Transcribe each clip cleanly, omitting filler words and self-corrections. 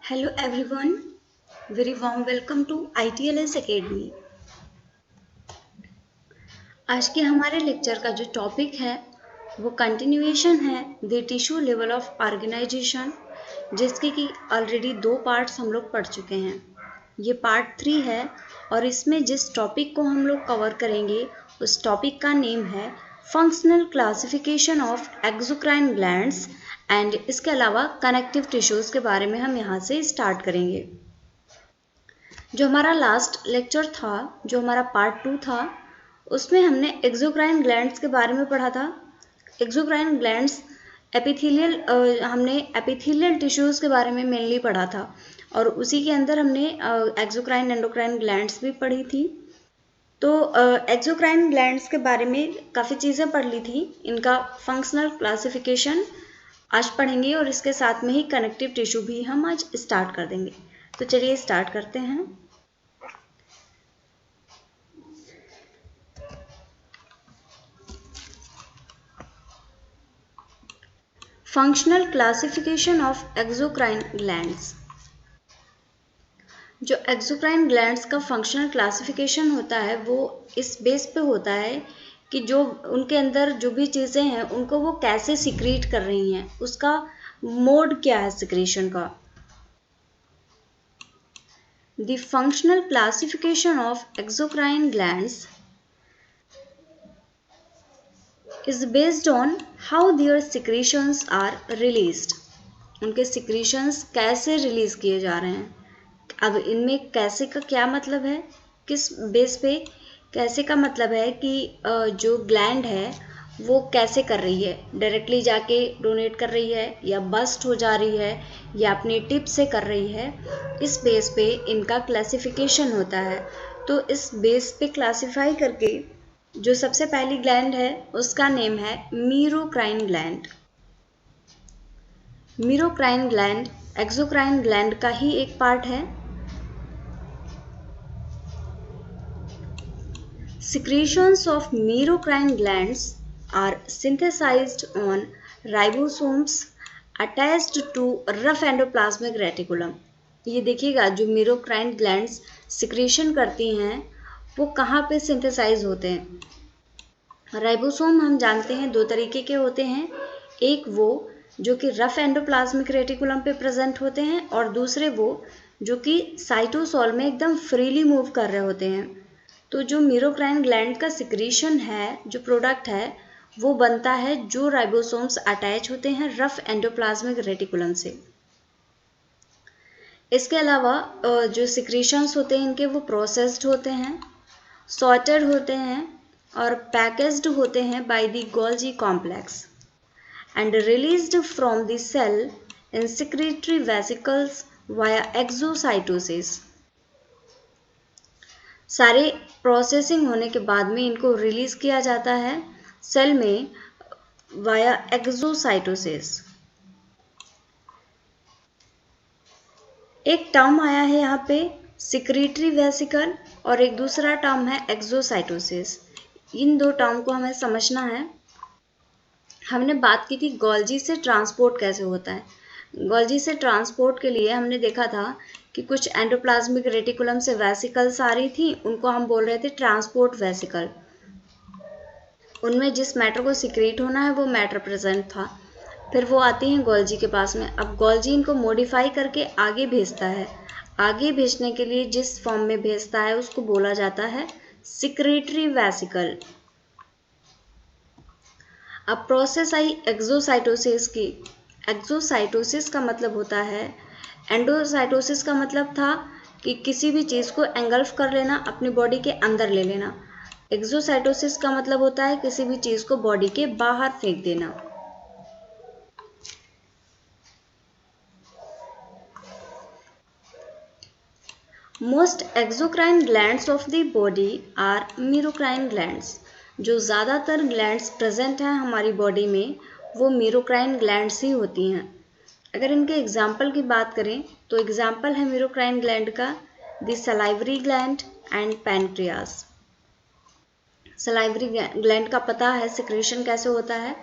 Hello everyone, very warm welcome to ITLS Academy। आज के हमारे लेक्चर का जो टॉपिक है वो कंटिन्यूएशन है the tissue level of organisation, जिसके कि ऑलरेडी 2 पार्ट्स हम लोग पढ़ चुके हैं। ये पार्ट 3 है और इसमें जिस टॉपिक को हम लोग कवर करेंगे उस टॉपिक का नेम है functional classification of exocrine glands and इसके अलावा कनेक्टिव टिश्यूज़ के बारे में हम यहाँ से स्टार्ट करेंगे। जो हमारा लास्ट लेक्चर था, जो हमारा पार्ट 2 था, उसमें हमने एक्सोक्राइन ग्लैंड्स के बारे में पढ़ा था। एक्सोक्राइन ग्लैंड्स हमने एपिथेलियल टिश्यूज़ के बारे में मेनली पढ़ा था और उसी के अंदर हमने एक्सोक्राइन एंडोक्राइन ग्लैंड्स भी पढ़ी थी। तो एक्सोक्राइन ग्लैंड्स के बारे में काफ़ी चीज़ें पढ़ ली थी। इनका फंक्शनल क्लासिफिकेशन आज पढ़ेंगे और इसके साथ में ही कनेक्टिव टिश्यू भी हम आज स्टार्ट कर देंगे। तो चलिए स्टार्ट करते हैं। Functional classification of exocrine glands. जो एक्सोक्राइन ग्लैंड्स का फंक्शनल क्लासिफिकेशन होता है वो इस बेस पे होता है कि जो उनके अंदर जो भी चीज़ें हैं उनको वो कैसे सिक्रीट कर रही हैं, उसका मोड क्या है सिक्रीशन का। The functional classification of exocrine glands is based on how their secretions are released. उनके secretions कैसे रिलीज किए जा रहे हैं। अब इनमें कैसे का क्या मतलब है, किस बेस पे कैसे का मतलब है कि जो ग्लैंड है वो कैसे कर रही है, डायरेक्टली जाके डोनेट कर रही है या बस्ट हो जा रही है या अपनी टिप से कर रही है। इस बेस पे इनका क्लासिफिकेशन होता है। तो इस बेस पे क्लासिफाई करके जो सबसे पहली ग्लैंड है उसका नेम है मीरोक्राइन ग्लैंड। मीरोक्राइन ग्लैंड एक्सोक्राइन ग्लैंड का ही एक पार्ट है। Secretions of merocrine glands are synthesized on ribosomes attached to rough endoplasmic reticulum। ये देखिएगा जो merocrine glands सिक्रेशन करती हैं वो कहाँ पे सिंथेसाइज होते हैं। राइबोसोम हम जानते हैं 2 तरीके के होते हैं, एक वो जो कि रफ एंडोप्लाज्मिक रेटिकुलम पे प्रेजेंट होते हैं और दूसरे वो जो कि साइटोसोल में एकदम फ्रीली मूव कर रहे होते हैं। तो जो मीरोक्राइन ग्लैंड का सिक्रीशन है, जो प्रोडक्ट है वो बनता है जो राइबोसोम्स अटैच होते हैं रफ एंडोप्लाज्मिक रेटिकुलम से। इसके अलावा जो सिक्रीशंस होते हैं इनके वो प्रोसेस्ड होते हैं, सॉर्टेड होते हैं और पैकेज्ड होते हैं by the Golgi complex and released from the cell in secretory vesicles via exocytosis. सारे प्रोसेसिंग होने के बाद में इनको रिलीज किया जाता है सेल में वाया एक्सोसाइटोसिस। एक टर्म आया है यहाँ पे सिक्रीटरी वेसिकल और एक दूसरा टर्म है एक्सोसाइटोसिस। इन 2 टर्म को हमें समझना है। हमने बात की थी गोल्जी से ट्रांसपोर्ट कैसे होता है। गोल्जी से ट्रांसपोर्ट के लिए हमने देखा था कि कुछ एंडोप्लाज्मिक रेटिकुलम से वेसिकल्स आ रही थी, उनको हम बोल रहे थे ट्रांसपोर्ट वेसिकल। उनमें जिस मैटर को सिक्रेट होना है वो मैटर प्रेजेंट था। फिर वो आती हैं गोल्जी के पास में। अब गोल्जी इनको मॉडिफाई करके आगे भेजता है। आगे भेजने के लिए जिस फॉर्म में भेजता है उसको बोला जाता है सिक्रेटरी वेसिकल। अब प्रोसेस आई एक्सोसाइटोसिस की। एक्सोसाइटोसिस का मतलब होता है, एंडोसाइटोसिस का मतलब था कि किसी भी चीज़ को एंगल्फ कर लेना, अपनी बॉडी के अंदर ले लेना। एक्सोसाइटोसिस का मतलब होता है किसी भी चीज़ को बॉडी के बाहर फेंक देना। Most exocrine glands of the body are merocrine glands. जो ज़्यादातर ग्लैंड्स प्रेजेंट हैं हमारी बॉडी में वो मीरोक्राइन ग्लैंड्स ही होती हैं। अगर इनके एग्जाम्पल की बात करें तो एग्जाम्पल है मीरोक्राइन ग्लैंड का the salivary gland and pancreas. Salivary gland का पता है सिक्रेशन कैसे होता है,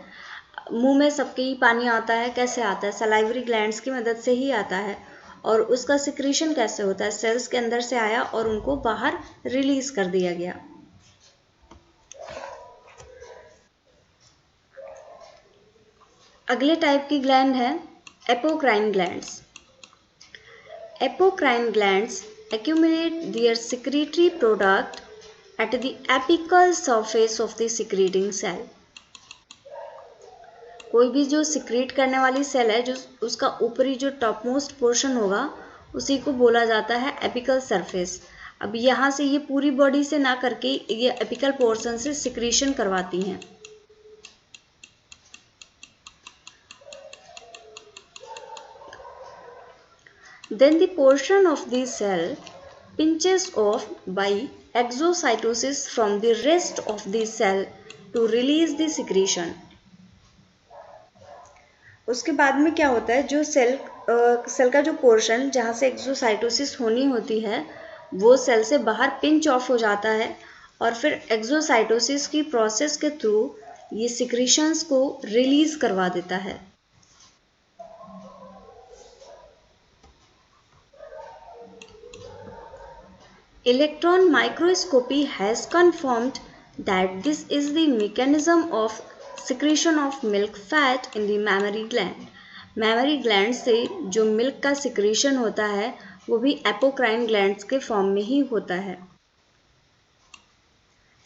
मुंह में सबके ही पानी आता है, कैसे आता है, सलाइवरी ग्लैंड्स की मदद से ही आता है। और उसका सिक्रीशन कैसे होता है, सेल्स के अंदर से आया और उनको बाहर रिलीज कर दिया गया। अगले टाइप की ग्लैंड है apocrine glands. Apocrine glands accumulate their secretory product at the apical surface of the secreting cell। कोई भी जो सिक्रीट करने वाली सेल है, जो उसका ऊपरी जो टॉप मोस्ट पोर्शन होगा, उसी को बोला जाता है एपिकल सरफेस। अब यहाँ से ये पूरी बॉडी से ना करके ये एपिकल पोर्शन से सिक्रीशन करवाती हैं। Then the portion of the cell pinches off by exocytosis from the rest of the cell to release the secretion। उसके बाद में क्या होता है, जो सेल का जो पोर्शन जहाँ से एक्सोसाइटोसिस होनी होती है, वो सेल से बाहर पिंच ऑफ हो जाता है और फिर एक्सोसाइटोसिस की प्रोसेस के थ्रू ये सिक्रीशंस को रिलीज करवा देता है। Electron microscopy has confirmed that this is the mechanism of secretion of milk fat in the mammary gland। mammary gland से जो मिल्क का सिक्रीशन होता है वो भी एपोक्राइन ग्लैंड्स के फॉर्म में ही होता है।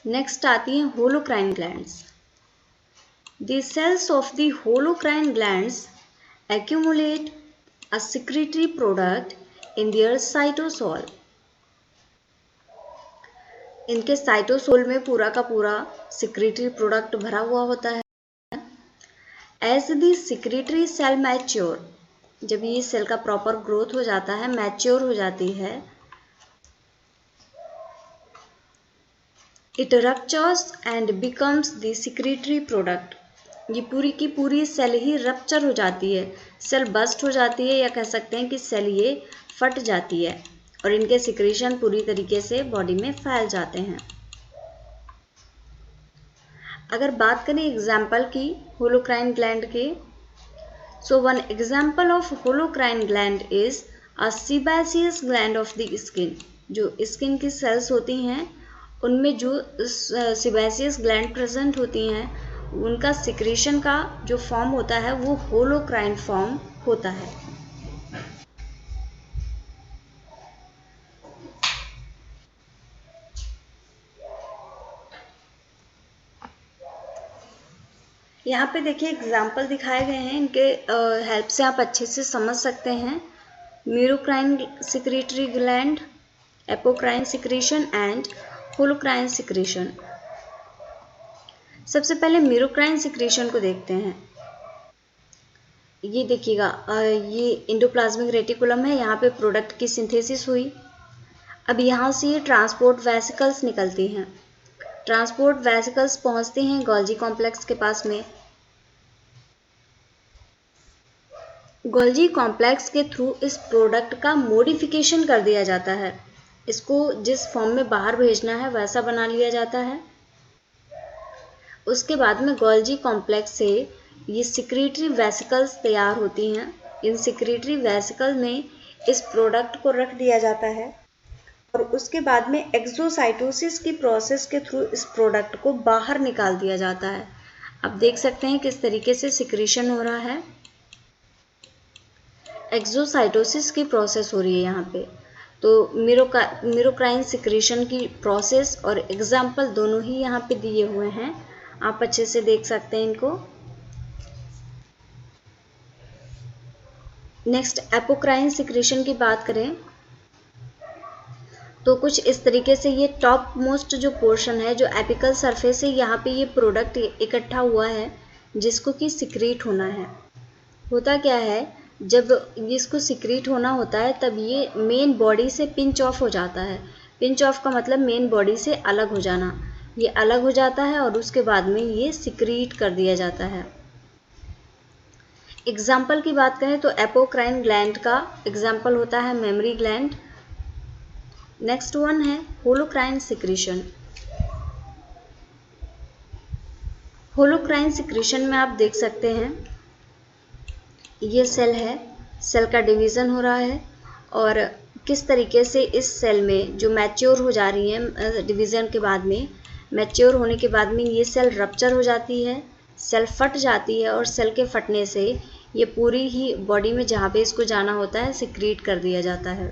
नेक्स्ट आती हैं holocrine glands. The cells of the holocrine glands accumulate a secretory product in their cytosol। इनके साइटोसोल में पूरा का पूरा सिक्रीटरी प्रोडक्ट भरा हुआ होता है। As the secretory cell mature, जब ये सेल का प्रॉपर ग्रोथ हो जाता है, मैच्योर हो जाती है, it ruptures and becomes the secretory product. ये पूरी की पूरी सेल ही रप्चर हो जाती है, सेल बस्ट हो जाती है, या कह सकते हैं कि सेल ये फट जाती है और इनके सिक्रीशन पूरी तरीके से बॉडी में फैल जाते हैं। अगर बात करें एग्जाम्पल की होलोक्राइन ग्लैंड के, so one example of holocrine gland is a sebaceous gland of the skin. जो स्किन की सेल्स होती हैं उनमें जो सीबेसियस ग्लैंड प्रेजेंट होती हैं, उनका सिक्रीशन का जो फॉर्म होता है वो होलोक्राइन फॉर्म होता है। यहाँ पे देखिए एग्जाम्पल दिखाए गए हैं, इनके हेल्प से आप अच्छे से समझ सकते हैं। Merocrine secretory gland, apocrine secretion and holocrine secretion. सबसे पहले म्यूरोक्राइन सिक्रीशन को देखते हैं। ये देखिएगा, ये इंडोप्लाज्मिक रेटिकुलम है, यहाँ पे प्रोडक्ट की सिंथेसिस हुई। अब यहाँ से ये ट्रांसपोर्ट वेसिकल्स निकलती हैं। ट्रांसपोर्ट वेसिकल्स पहुँचती हैं गोल्जी कॉम्प्लेक्स के पास में। गोल्जी कॉम्प्लेक्स के थ्रू इस प्रोडक्ट का मॉडिफिकेशन कर दिया जाता है। इसको जिस फॉर्म में बाहर भेजना है वैसा बना लिया जाता है। उसके बाद में गोल्जी कॉम्प्लेक्स से ये सिक्रीटरी वेसिकल्स तैयार होती हैं। इन सिक्रीटरी वेसिकल में इस प्रोडक्ट को रख दिया जाता है और उसके बाद में एक्सोसाइटोसिस की प्रोसेस के थ्रू इस प्रोडक्ट को बाहर निकाल दिया जाता है। आप देख सकते हैं किस तरीके से सिक्रीशन हो रहा है। एक्सोसाइटोसिस की प्रोसेस हो रही है यहाँ पे। तो म्यूरोक्राइन सिक्रीशन की प्रोसेस और एग्जाम्पल दोनों ही यहाँ पे दिए हुए हैं, आप अच्छे से देख सकते हैं इनको। नेक्स्ट एपोक्राइन सिक्रीशन की बात करें तो कुछ इस तरीके से ये टॉप मोस्ट जो पोर्शन है, जो एपिकल सरफेस है, यहाँ पे ये प्रोडक्ट इकट्ठा हुआ है जिसको कि सिक्रीट होना है। होता क्या है, जब इसको सिक्रीट होना होता है तब ये मेन बॉडी से पिंच ऑफ हो जाता है। पिंच ऑफ का मतलब मेन बॉडी से अलग हो जाना। ये अलग हो जाता है और उसके बाद में ये सिक्रीट कर दिया जाता है। एग्जाम्पल की बात करें तो एपोक्राइन ग्लैंड का एग्जाम्पल होता है मेमरी ग्लैंड। नेक्स्ट वन है होलोक्राइन सिक्रीशन। होलोक्राइन सिक्रीशन में आप देख सकते हैं ये सेल है, सेल का डिवीज़न हो रहा है और किस तरीके से इस सेल में जो मैच्योर हो जा रही है डिवीज़न के बाद में, मैच्योर होने के बाद में ये सेल रप्चर हो जाती है, सेल फट जाती है और सेल के फटने से ये पूरी ही बॉडी में जहाँ पे इसको जाना होता है सिक्रीट कर दिया जाता है।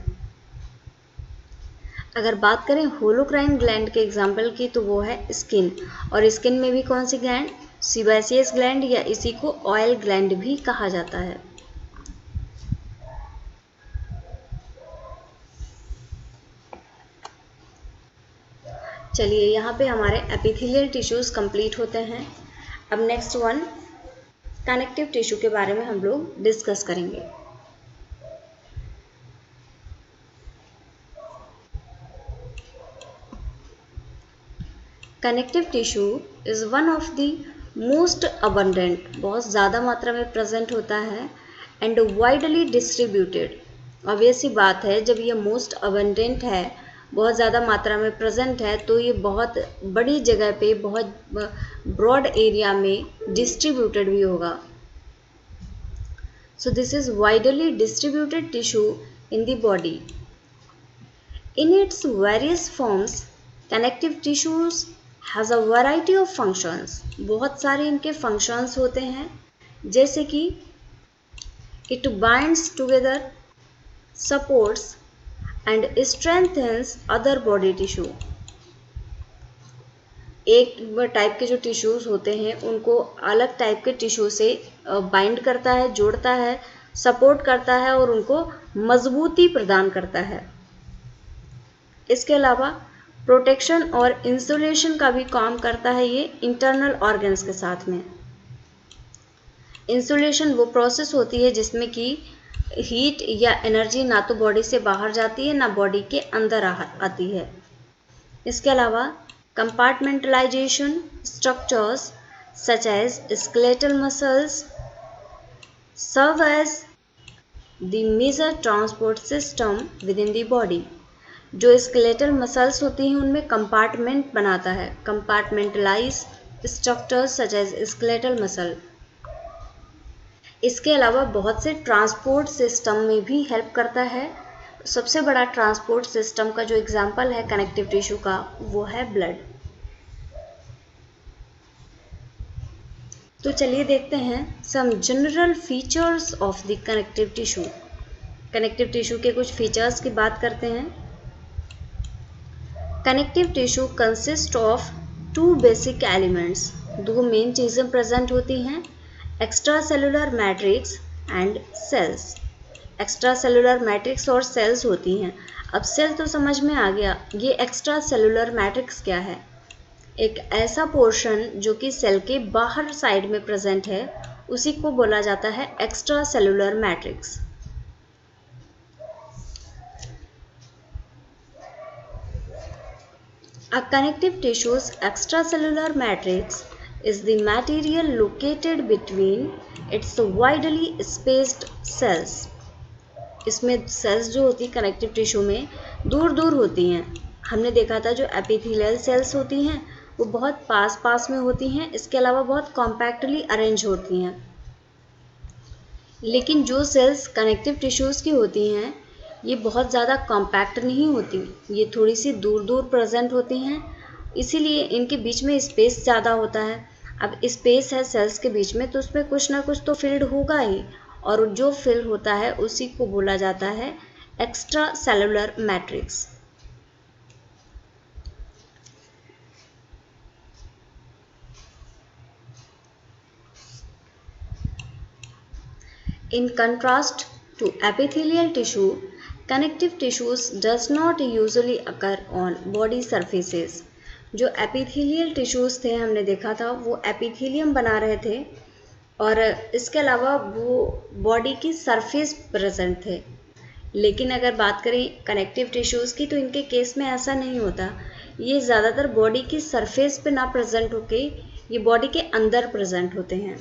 अगर बात करें होलोक्राइन ग्लैंड के एग्जाम्पल की तो वो है स्किन, और स्किन में भी कौन सी ग्लैंड, सीबेसियस ग्लैंड या इसी को ऑयल ग्लैंड भी कहा जाता है। चलिए यहाँ पे हमारे एपिथेलियल टिश्यूज कंप्लीट होते हैं। अब नेक्स्ट वन कनेक्टिव टिश्यू के बारे में हम लोग डिस्कस करेंगे। Connective tissue is one of the most abundant, बहुत ज़्यादा मात्रा में प्रेजेंट होता है, एंड वाइडली डिस्ट्रीब्यूटेड। ऑब्वियस सी बात है, जब ये मोस्ट अबंडेंट है, बहुत ज़्यादा मात्रा में प्रेजेंट है, तो ये बहुत बड़ी जगह पे, बहुत ब्रॉड एरिया में डिस्ट्रीब्यूटेड भी होगा। So this is widely distributed tissue in the body. In its various forms, connective tissues has a variety of functions. बहुत सारे इनके functions होते हैं, जैसे कि it binds together, supports and strengthens other body tissue. एक टाइप के जो टिश्यूज होते हैं उनको अलग टाइप के टिश्यू से बाइंड करता है, जोड़ता है, सपोर्ट करता है और उनको मजबूती प्रदान करता है। इसके अलावा प्रोटेक्शन और इंसुलेशन का भी काम करता है ये इंटरनल ऑर्गन्स के साथ में। इंसुलेशन वो प्रोसेस होती है जिसमें कि हीट या एनर्जी ना तो बॉडी से बाहर जाती है ना बॉडी के अंदर आती है। इसके अलावा compartmentalization structures such as skeletal muscles serve as the major transport system within the body. जो skeletal muscles होती हैं उनमें compartment बनाता है, compartmentalized structures such as skeletal muscle। इसके अलावा बहुत से ट्रांसपोर्ट सिस्टम में भी हेल्प करता है। सबसे बड़ा ट्रांसपोर्ट सिस्टम का जो एग्जाम्पल है कनेक्टिव टिश्यू का वो है ब्लड। तो चलिए देखते हैं some general features of the connective tissue. Connective tissue के कुछ फीचर्स की बात करते हैं। Connective tissue consist of two basic elements, दो मेन चीज़ें प्रेजेंट होती हैं, extra cellular matrix and cells. Extra cellular matrix और सेल्स होती हैं। अब सेल तो समझ में आ गया, ये एक्स्ट्रा सेलुलर मैट्रिक्स क्या है? एक ऐसा पोर्शन जो कि सेल के बाहर साइड में प्रेजेंट है उसी को बोला जाता है extra cellular matrix. A connective tissue's extracellular matrix is the material located between its widely spaced cells. इसमें सेल्स जो होती है कनेक्टिव टिश्यू में दूर दूर होती हैं। हमने देखा था जो एपिथेलियल सेल्स होती हैं वो बहुत पास पास में होती हैं, इसके अलावा बहुत कॉम्पैक्टली अरेंज होती हैं। लेकिन जो सेल्स कनेक्टिव टिश्यूज़ की होती हैं ये बहुत ज़्यादा कॉम्पैक्ट नहीं होती, ये थोड़ी सी दूर दूर प्रेजेंट होती हैं, इसीलिए इनके बीच में स्पेस ज़्यादा होता है। अब स्पेस है सेल्स के बीच में तो उसमें कुछ ना कुछ तो फिल्ड होगा ही, और जो फिल होता है उसी को बोला जाता है extra cellular matrix. In contrast to epithelial tissue, connective tissues does not usually occur on body surfaces. जो एपिथेलियल टिश्यूज थे हमने देखा था वो एपिथेलियम बना रहे थे और इसके अलावा वो बॉडी की सरफेस प्रेजेंट थे। लेकिन अगर बात करें कनेक्टिव टिश्यूज़ की तो इनके केस में ऐसा नहीं होता, ये ज़्यादातर बॉडी की सरफेस पे ना प्रेजेंट होके ये बॉडी के अंदर प्रेजेंट होते हैं।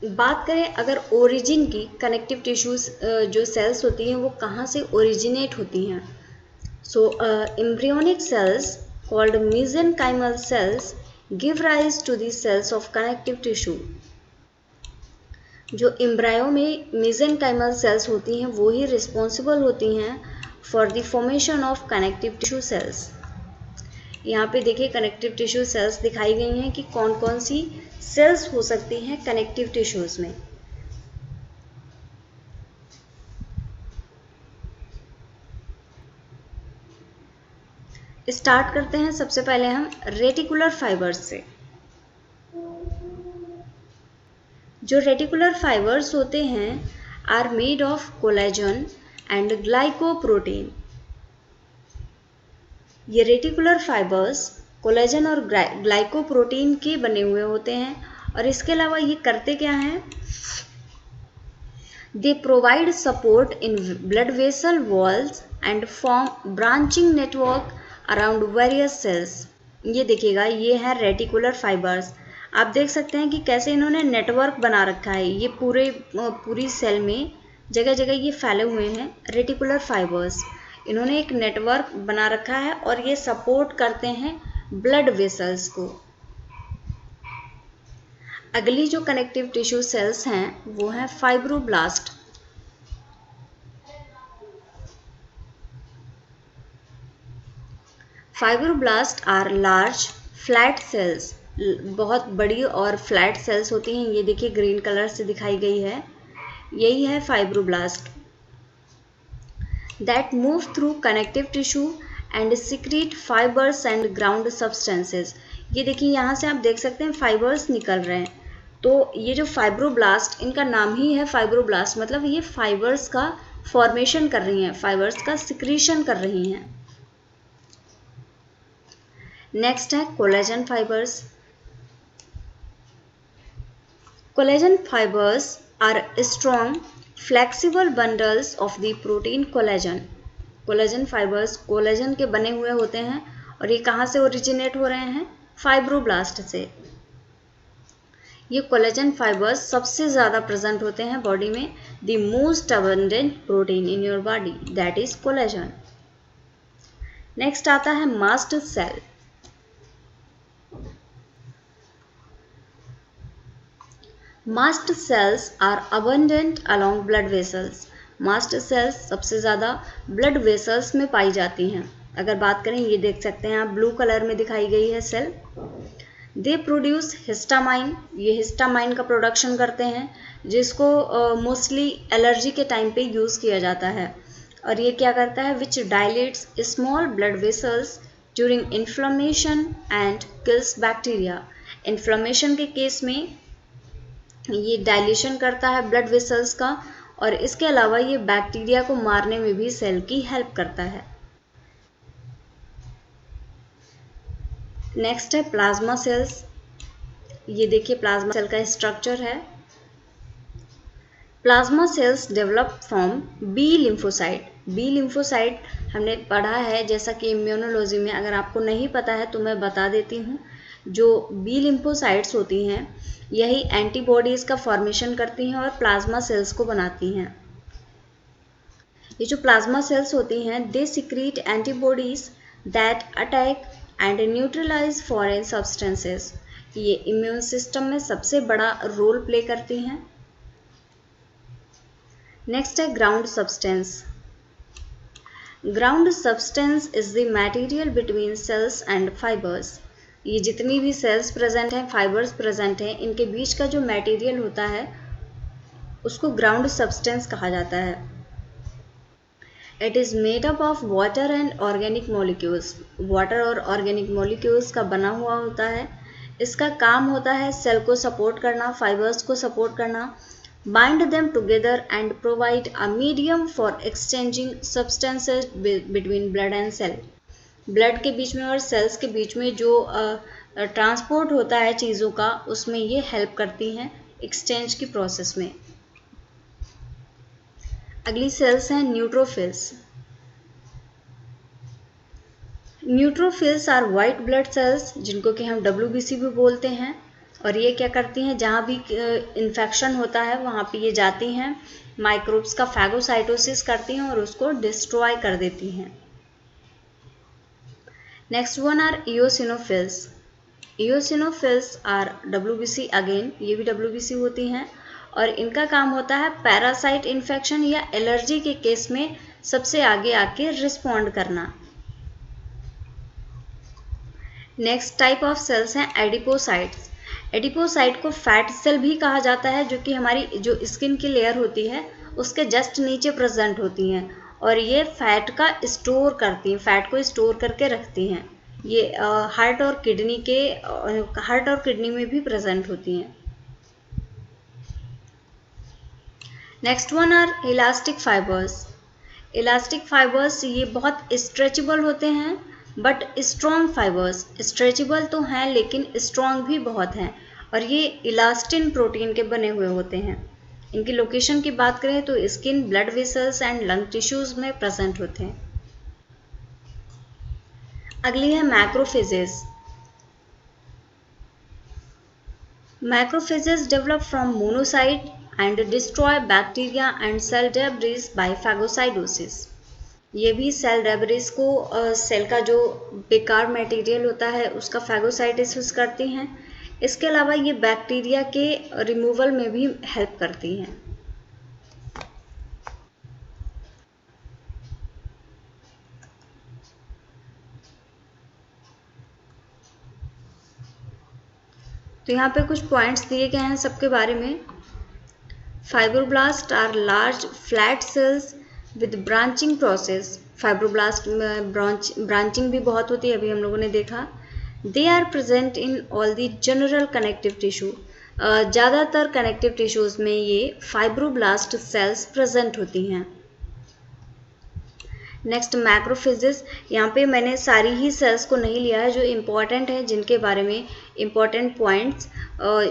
बात करें अगर ओरिजिन की, कनेक्टिव टिश्यूज़ जो सेल्स होती हैं वो कहाँ से ओरिजिनेट होती हैं। So embryonic cells called mesenchymal cells give rise to the cells of connective tissue. जो एम्ब्रायो में मेसेनकाइमल सेल्स होती हैं वो ही रिस्पॉन्सिबल होती हैं for the formation of connective tissue cells. यहाँ पे देखिए कनेक्टिव टिश्यू सेल्स दिखाई गई हैं कि कौन कौन सी सेल्स हो सकती हैं कनेक्टिव टिश्यूज में। स्टार्ट करते हैं सबसे पहले हम रेटिकुलर फाइबर्स से। जो रेटिकुलर फाइबर्स होते हैं are made of collagen and glycoprotein. ये रेटिकुलर फाइबर्स कोलेजन और ग्लाइकोप्रोटीन के बने हुए होते हैं और इसके अलावा ये करते क्या हैं, they provide support in blood vessel walls and form branching network around various cells. ये देखिएगा ये है रेटिकुलर फाइबर्स। आप देख सकते हैं कि कैसे इन्होंने नेटवर्क बना रखा है। ये पूरी सेल में जगह जगह ये फैले हुए हैं रेटिकुलर फाइबर्स। इन्होंने एक नेटवर्क बना रखा है और ये सपोर्ट करते हैं ब्लड वेसल्स को। अगली जो कनेक्टिव टिश्यू सेल्स हैं वो हैं fibroblast. Fibroblast are large flat cells. बहुत बड़ी और फ्लैट सेल्स होती हैं। ये देखिए ग्रीन कलर से दिखाई गई है, यही है fibroblast. That move through connective tissue and secrete fibres and ground substances. ये देखिए यहाँ से आप देख सकते हैं फाइबर्स निकल रहे हैं। तो ये जो फाइब्रोब्लास्ट, इनका नाम ही है फाइब्रोब्लास्ट, मतलब ये फाइबर्स का फॉर्मेशन कर रही हैं, फाइबर्स का सिक्रीशन कर रही हैं। नेक्स्ट है collagen fibres. Collagen fibres are strong flexible bundles of the protein collagen. Collagen fibres collagen के बने हुए होते हैं और ये कहाँ से ओरिजिनेट हो रहे हैं, फाइब्रोब्लास्ट से। ये कोलेजन फाइबर्स सबसे ज़्यादा प्रेजेंट होते हैं बॉडी में। The most abundant protein in your body that is collagen. Next आता है mast cell. Mast cells are abundant along blood vessels. मास्ट सेल्स सबसे ज़्यादा ब्लड वेसल्स में पाई जाती हैं। अगर बात करें, ये देख सकते हैं आप ब्लू कलर में दिखाई गई है सेल। They produce histamine. ये हिस्टामाइन का प्रोडक्शन करते हैं जिसको मोस्टली एलर्जी के टाइम पे यूज़ किया जाता है। और ये क्या करता है, which dilates small blood vessels during inflammation and kills bacteria. Inflammation के केस में ये डायलेशन करता है ब्लड वेसल्स का और इसके अलावा ये बैक्टीरिया को मारने में भी सेल की हेल्प करता है। नेक्स्ट है प्लाज्मा सेल्स। ये देखिए प्लाज्मा सेल का स्ट्रक्चर है। Plasma cells develop from B lymphocyte. B lymphocyte हमने पढ़ा है जैसा कि इम्यूनोलॉजी में, अगर आपको नहीं पता है तो मैं बता देती हूँ। जो बी लिम्फोसाइट्स होती हैं यही एंटीबॉडीज़ का फॉर्मेशन करती हैं और प्लाज्मा सेल्स को बनाती हैं। ये जो प्लाज्मा सेल्स होती हैं they secrete antibodies that attack and neutralise foreign substances. ये इम्यून सिस्टम में सबसे बड़ा रोल प्ले करती हैं। नेक्स्ट है ground substance. Ground substance is the material between cells and fibres. ये जितनी भी सेल्स प्रेजेंट हैं, फाइबर्स प्रेजेंट हैं, इनके बीच का जो मटेरियल होता है उसको ग्राउंड सब्सटेंस कहा जाता है। It is made up of water and organic molecules. Water और ऑर्गेनिक मॉलिक्यूल्स का बना हुआ होता है। इसका काम होता है सेल को सपोर्ट करना, फाइबर्स को सपोर्ट करना, bind them together and provide a medium for exchanging substances between blood and cell. Blood के बीच में और सेल्स के बीच में जो ट्रांसपोर्ट होता है चीज़ों का, उसमें ये हेल्प करती हैं एक्सचेंज की प्रोसेस में। अगली सेल्स हैं neutrophils. Neutrophils are white blood cells जिनको कि हम WBC भी बोलते हैं। और ये क्या करती हैं, जहाँ भी इन्फेक्शन होता है वहाँ पे ये जाती हैं, माइक्रोब्स का फैगोसाइटोसिस करती हैं और उसको डिस्ट्रॉय कर देती हैं। Next one are eosinophils. Eosinophils are WBC, again ये भी WBC होती हैं और इनका काम होता है पैरासाइट इन्फेक्शन या एलर्जी के केस में सबसे आगे आके रिस्पॉन्ड करना। नेक्स्ट टाइप ऑफ सेल्स हैं एडिपोसाइट्स। एडिपोसाइट को फैट सेल भी कहा जाता है, जो कि हमारी जो स्किन की लेयर होती है उसके जस्ट नीचे प्रेजेंट होती हैं और ये फैट का स्टोर करती हैं, फैट को स्टोर करके रखती हैं। ये हार्ट और किडनी में भी प्रेजेंट होती हैं। Next one are elastic fibres. Elastic fibres ये बहुत स्ट्रेचेबल होते हैं बट स्ट्रॉन्ग फाइबर्स। स्ट्रेचेबल तो हैं लेकिन स्ट्रॉन्ग भी बहुत हैं और ये इलास्टिन प्रोटीन के बने हुए होते हैं। इनकी लोकेशन की बात करें तो skin, blood vessels and lung tissues में प्रेजेंट होते हैं। अगली है macrophages. Macrophages develop from monocyte and destroy bacteria and cell debris by phagocytosis। ये भी सेल डेब्रिस को सेल का जो बेकार मटेरियल होता है उसका फैगोसाइटोसिस करती हैं। इसके अलावा ये बैक्टीरिया के रिमूवल में भी हेल्प करती हैं। तो यहाँ पे कुछ पॉइंट्स दिए गए हैं सबके बारे में। Fibroblast are large flat cells with branching process. Fibroblast में ब्रांचिंग भी बहुत होती है, अभी हम लोगों ने देखा। They are present in all the general connective tissue. ज़्यादातर कनेक्टिव टिश्यूज़ में ये फाइब्रोब्लास्ट सेल्स प्रेजेंट होती हैं। Next macrophages. यहाँ पे मैंने सारी ही सेल्स को नहीं लिया है, जो इम्पॉर्टेंट है जिनके बारे में इम्पॉर्टेंट पॉइंट्स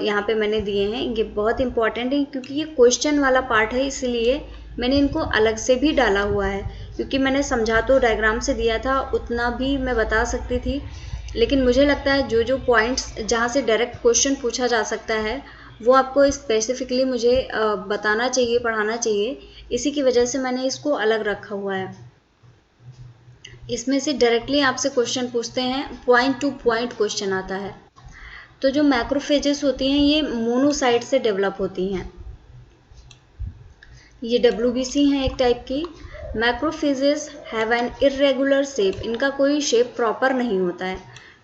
यहाँ पे मैंने दिए हैं। ये बहुत इम्पॉर्टेंट है क्योंकि ये क्वेश्चन वाला पार्ट है, इसलिए मैंने इनको अलग से भी डाला हुआ है। क्योंकि मैंने समझा तो डायग्राम से दिया था, उतना भी मैं बता सकती थी, लेकिन मुझे लगता है जो जो पॉइंट्स जहाँ से डायरेक्ट क्वेश्चन पूछा जा सकता है वो आपको स्पेसिफिकली मुझे बताना चाहिए, पढ़ाना चाहिए। इसी की वजह से मैंने इसको अलग रखा हुआ है। इसमें से डायरेक्टली आपसे क्वेश्चन पूछते हैं, पॉइंट टू पॉइंट क्वेश्चन आता है। तो जो मैक्रोफेजेस होती हैं ये मोनोसाइट से डेवलप होती हैं। ये WBC हैं एक टाइप की। Macrophages have an irregular shape. इनका कोई शेप प्रॉपर नहीं होता है।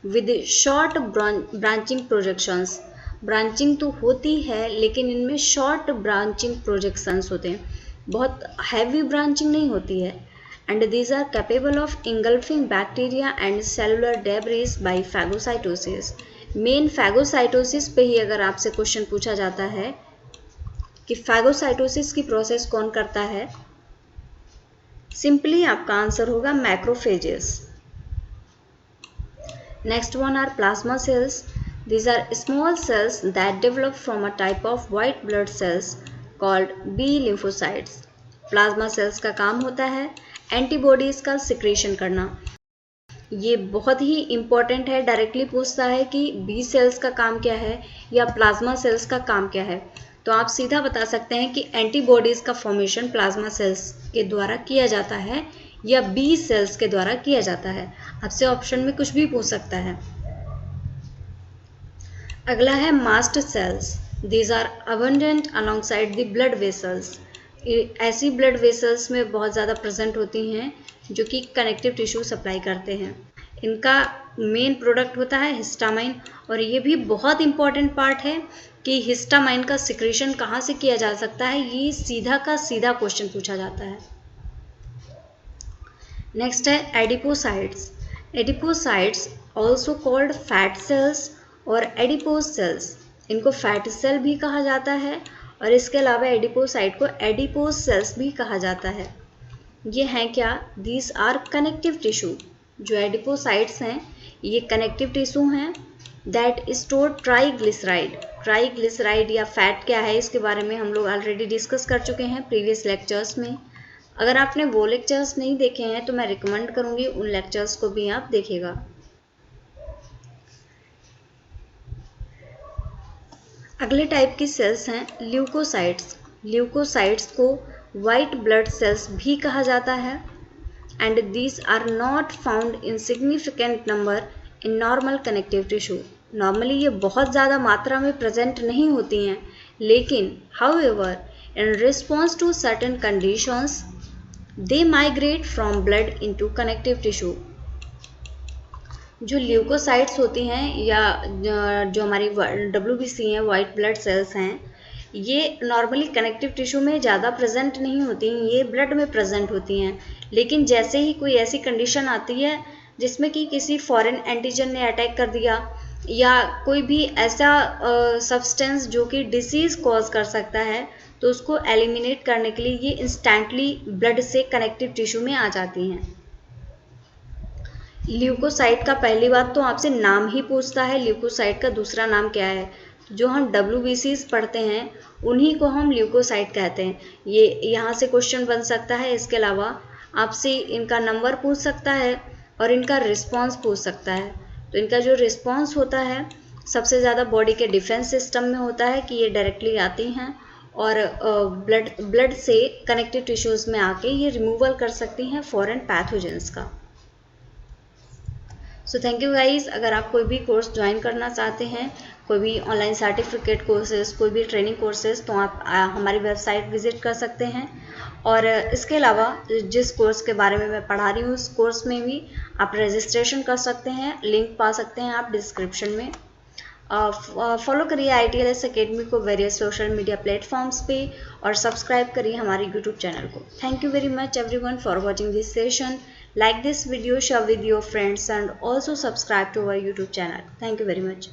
With short branching projections. Branching तो होती है लेकिन इनमें शॉर्ट ब्रांचिंग प्रोजेक्शंस होते हैं, बहुत हैवी ब्रांचिंग नहीं होती है। And these are capable of engulfing bacteria and cellular debris by phagocytosis। Main phagocytosis पे ही अगर आपसे क्वेश्चन पूछा जाता है कि phagocytosis की प्रोसेस कौन करता है, सिंपली आपका आंसर होगा macrophages. Next one are plasma cells. These are small cells that develop from a type of white blood cells called B lymphocytes। Plasma cells का काम होता है एंटीबॉडीज़ का सिक्रेशन करना। ये बहुत ही इम्पॉर्टेंट है, डायरेक्टली पूछता है कि बी सेल्स का काम क्या है या प्लाज्मा सेल्स का काम क्या है। तो आप सीधा बता सकते हैं कि एंटीबॉडीज़ का फॉर्मेशन प्लाज्मा सेल्स के द्वारा किया जाता है या बी सेल्स के द्वारा किया जाता है। आपसे ऑप्शन में कुछ भी पूछ सकता है। अगला है mast cells. These are abundant alongside the blood vessels. ऐसी ब्लड वेसल्स में बहुत ज़्यादा प्रेजेंट होती हैं जो कि कनेक्टिव टिश्यू सप्लाई करते हैं। इनका मेन प्रोडक्ट होता है हिस्टामाइन और ये भी बहुत इम्पॉर्टेंट पार्ट है कि हिस्टामाइन का सिक्रेशन कहाँ से किया जा सकता है, ये सीधा का सीधा क्वेश्चन पूछा जाता है। नेक्स्ट है adipocytes. Adipocytes also called fat cells और एडिपोज सेल्स। इनको फैट सेल भी कहा जाता है और इसके अलावा एडिपोसाइट को एडिपोज सेल्स भी कहा जाता है। ये हैं क्या? These are connective tissue. जो एडिपोसाइट्स हैं ये कनेक्टिव टिश्यू हैं दैट स्टोर ट्राइग्लिसराइड। ट्राइग्लिसराइड या फैट क्या है इसके बारे में हम लोग ऑलरेडी डिस्कस कर चुके हैं प्रीवियस लेक्चर्स में। अगर आपने वो लेक्चर्स नहीं देखे हैं तो मैं रिकमेंड करूँगी उन लेक्चर्स को भी आप देखिएगा। अगले टाइप की सेल्स हैं ल्यूकोसाइट्स। ल्यूकोसाइट्स को वाइट ब्लड सेल्स भी कहा जाता है and these are not found in significant number in normal connective tissue. Normally ये बहुत ज़्यादा मात्रा में प्रेजेंट नहीं होती हैं, लेकिन however in response to certain conditions they migrate from blood into connective tissue. जो ल्यूकोसाइट्स होती हैं या जो हमारी WBC हैं, वाइट ब्लड सेल्स हैं, ये नॉर्मली कनेक्टिव टिश्यू में ज़्यादा प्रेजेंट नहीं होती हैं, ये ब्लड में प्रेजेंट होती हैं। लेकिन जैसे ही कोई ऐसी कंडीशन आती है जिसमें कि किसी फॉरेन एंटीजन ने अटैक कर दिया या कोई भी ऐसा सब्सटेंस जो कि डिसीज़ कॉज कर सकता है, तो उसको एलिमिनेट करने के लिए ये इंस्टेंटली ब्लड से कनेक्टिव टिश्यू में आ जाती हैं। ल्यूकोसाइट का पहली बात तो आपसे नाम ही पूछता है, ल्यूकोसाइट का दूसरा नाम क्या है। जो हम WBCs पढ़ते हैं उन्हीं को हम ल्यूकोसाइट कहते हैं। ये यहाँ से क्वेश्चन बन सकता है। इसके अलावा आपसे इनका नंबर पूछ सकता है और इनका रिस्पॉन्स पूछ सकता है। तो इनका जो रिस्पॉन्स होता है सबसे ज़्यादा बॉडी के डिफेंस सिस्टम में होता है कि ये डायरेक्टली आती हैं और ब्लड से कनेक्टिव टिश्यूज़ में आके ये रिमूवल कर सकती हैं फॉरेन पैथोजेंस का। So thank you guys. अगर आप कोई भी कोर्स ज्वाइन करना चाहते हैं, कोई भी ऑनलाइन सर्टिफिकेट कोर्सेज, कोई भी ट्रेनिंग कोर्सेज, तो आप हमारी वेबसाइट विजिट कर सकते हैं। और इसके अलावा जिस कोर्स के बारे में मैं पढ़ा रही हूँ उस कोर्स में भी आप रजिस्ट्रेशन कर सकते हैं, लिंक पा सकते हैं आप डिस्क्रिप्शन में। फॉलो करिए ITLS अकेडमी को वेरियस सोशल मीडिया प्लेटफॉर्म्स पे और सब्सक्राइब करिए हमारे यूट्यूब चैनल को। Thank you very much everyone for watching this session. Like this video, share with your friends and also subscribe to our YouTube channel. Thank you very much.